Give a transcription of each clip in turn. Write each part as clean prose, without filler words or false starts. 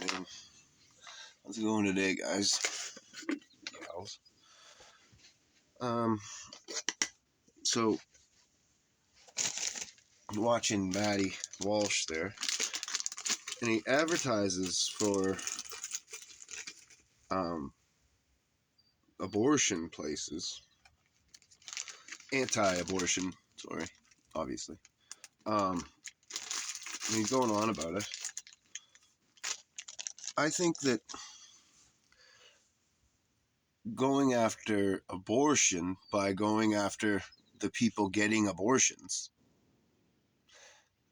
morning. How's it going today, guys? Gals. So watching Matty Walsh there, and he advertises for abortion places, anti-abortion. Sorry, obviously. And he's going on about it. I think that going after abortion by going after the people getting abortions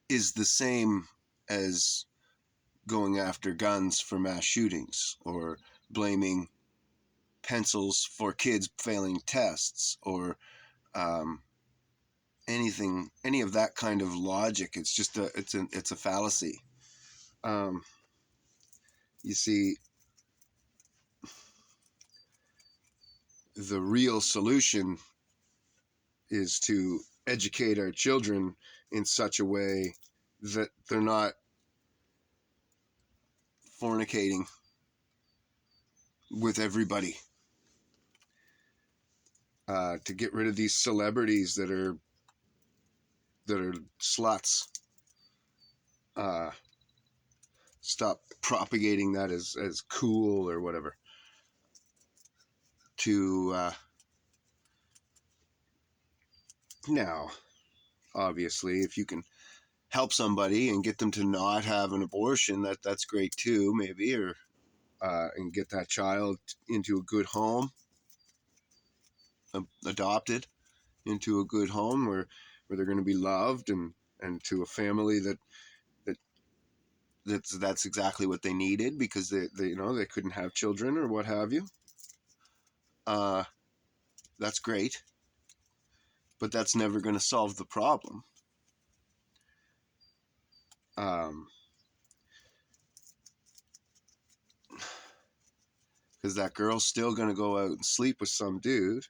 is the same as going after guns for mass shootings or blaming pencils for kids failing tests or any of that kind of logic. It's just it's a fallacy. You see, the real solution is to educate our children in such a way that they're not fornicating with everybody. To get rid of these celebrities that are sluts. Stop propagating that as cool or whatever. Now, obviously, if you can help somebody and get them to not have an abortion, that's great too, maybe, or and get that child into a good home, adopted into a good home where they're going to be loved and to a family that's exactly what they needed because they couldn't have children or what have you. That's great, but that's never going to solve the problem. Because that girl's still going to go out and sleep with some dude.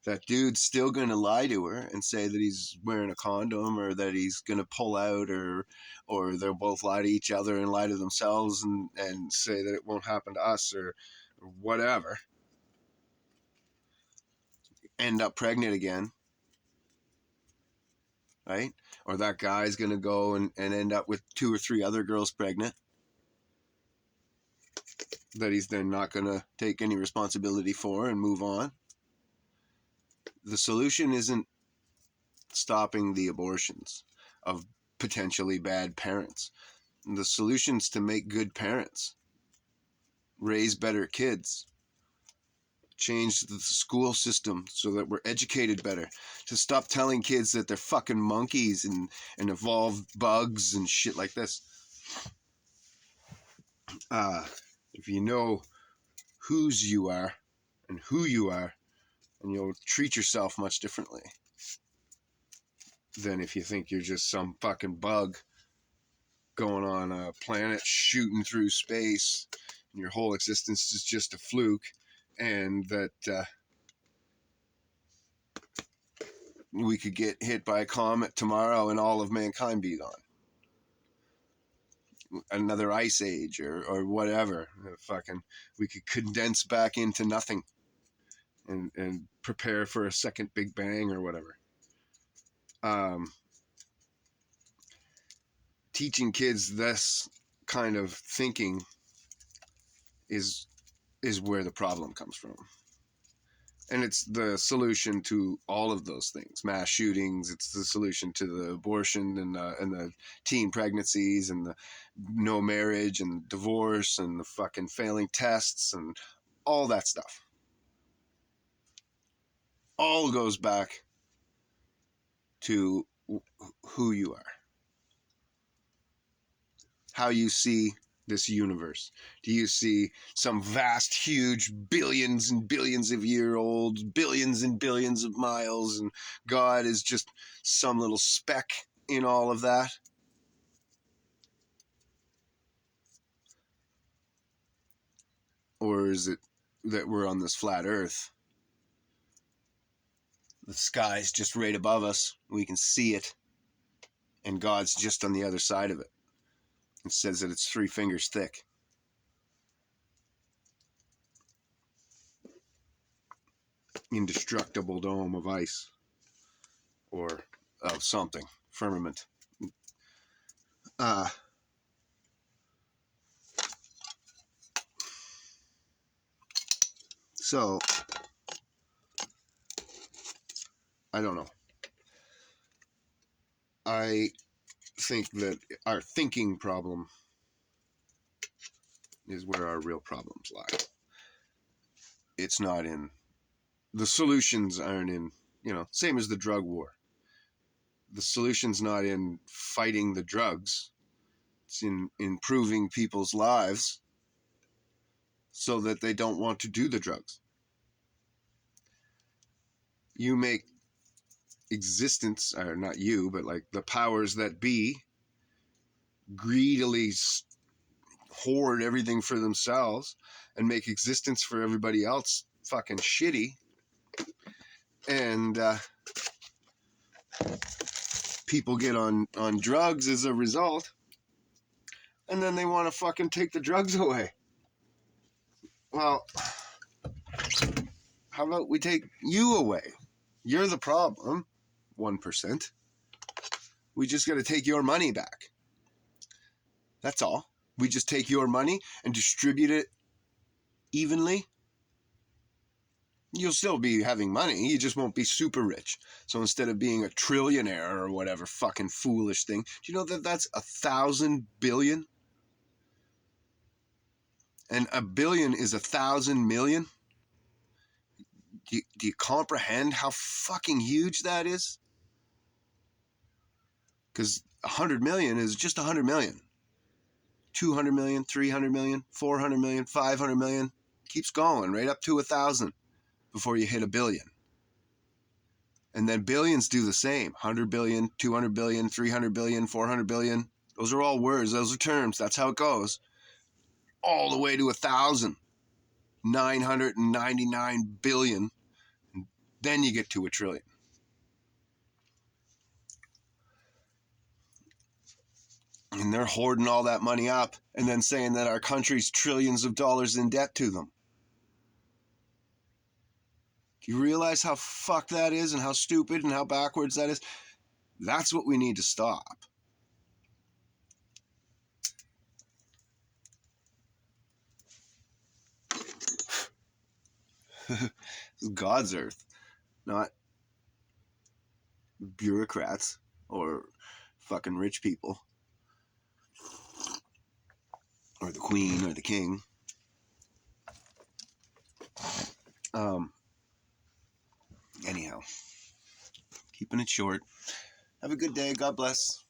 That dude's still going to lie to her and say that he's wearing a condom or that he's going to pull out or they'll both lie to each other and lie to themselves and say that it won't happen to us or whatever. End up pregnant again. Right? Or that guy's going to go and end up with 2 or 3 other girls pregnant that he's then not going to take any responsibility for and move on. The solution isn't stopping the abortions of potentially bad parents. The solution's to make good parents, raise better kids, change the school system so that we're educated better, to stop telling kids that they're fucking monkeys and evolved bugs and shit like this. If you know whose you are and who you are, and you'll treat yourself much differently than if you think you're just some fucking bug going on a planet shooting through space and your whole existence is just a fluke and that we could get hit by a comet tomorrow and all of mankind be gone. Another ice age or whatever. Fucking, we could condense back into nothing and prepare for a second Big Bang or whatever. Teaching kids this kind of thinking is where the problem comes from. And it's the solution to all of those things. Mass shootings, it's the solution to the abortion and the teen pregnancies and the no marriage and divorce and the fucking failing tests and all that stuff. All goes back to who you are. How you see this universe. Do you see some vast, huge, billions and billions of year old, billions and billions of miles, and God is just some little speck in all of that? Or is it that we're on this flat earth? The sky's just right above us. We can see it. And God's just on the other side of it. It says that it's 3 fingers thick. indestructible dome of ice or of something, firmament. So, I don't know. I think that our thinking problem is where our real problems lie. It's not in, the solutions aren't in, same as the drug war. The solution's not in fighting the drugs. It's in improving people's lives so that they don't want to do the drugs. You make existence, or not you, but like the powers that be, greedily hoard everything for themselves and make existence for everybody else fucking shitty. And people get on drugs as a result. And then they want to fucking take the drugs away. Well, how about we take you away? You're the problem, 1%. We just got to take your money back. That's all. We just take your money and distribute it evenly. You'll still be having money, you just won't be super rich. So instead of being a trillionaire or whatever fucking foolish thing, do you know that that's 1,000 billion? And a billion is 1,000 million? Do you comprehend how fucking huge that is? Because 100 million is just 100 million. 200 million, 300 million, 400 million, 500 million. Keeps going right up to 1,000 before you hit a billion. And then billions do the same. 100 billion, 200 billion, 300 billion, 400 billion. Those are all words. Those are terms. That's how it goes. All the way to 1,000. 999 billion. Then you get to a trillion. And they're hoarding all that money up and then saying that our country's trillions of dollars in debt to them. Do you realize how fucked that is and how stupid and how backwards that is? That's what we need to stop. This is God's earth, not bureaucrats or fucking rich people or the queen or the king. Anyhow, keeping it short. Have a good day. God bless.